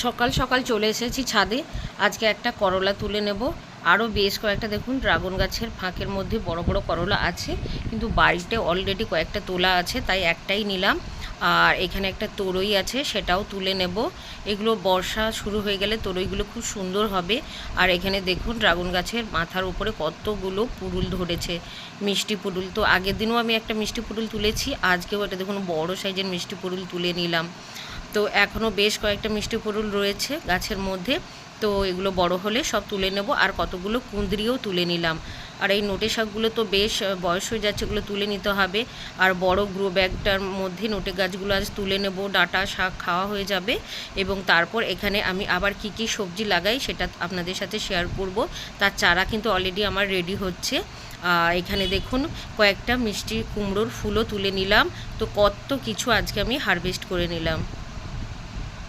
সকাল সকাল চলে এসেছি ছাদে। আজকে একটা করলা তুলে নেব। আরও বেশ কয়েকটা দেখুন ড্রাগন গাছের ফাঁকের মধ্যে বড় বড় করলা আছে, কিন্তু বাড়িতে অলরেডি কয়েকটা তোলা আছে, তাই একটাই নিলাম। আর এখানে একটা তরই আছে, সেটাও তুলে নেব। এগুলো বর্ষা শুরু হয়ে গেলে তরইগুলো খুব সুন্দর হবে। আর এখানে দেখুন ড্রাগন গাছের মাথার উপরে কতগুলো পুরুল ধরেছে, মিষ্টি পুরুল। তো আগের দিনও আমি একটা মিষ্টি পুরুল তুলেছি, আজকেও এটা দেখুন বড় সাইজের মিষ্টি পুরুল তুলে নিলাম। তো এখনও বেশ কয়েকটা মিষ্টি পুরুল রয়েছে গাছের মধ্যে, তো এগুলো বড় হলে সব তুলে নেব। আর কতগুলো কুঁদরিও তুলে নিলাম। আর এই নোটে শাকগুলো তো বেশ বয়স হয়ে যাচ্ছে, এগুলো তুলে নিতে হবে। আর বড় গ্রো ব্যাগটার মধ্যে নোটে গাছগুলো আজ তুলে নেব, ডাঁটা শাক খাওয়া হয়ে যাবে। এবং তারপর এখানে আমি আবার কি কি সবজি লাগাই সেটা আপনাদের সাথে শেয়ার করব। তার চারা কিন্তু অলরেডি আমার রেডি হচ্ছে। এখানে দেখুন কয়েকটা মিষ্টি কুমড়োর ফুলও তুলে নিলাম। তো কত কিছু আজকে আমি হারভেস্ট করে নিলাম।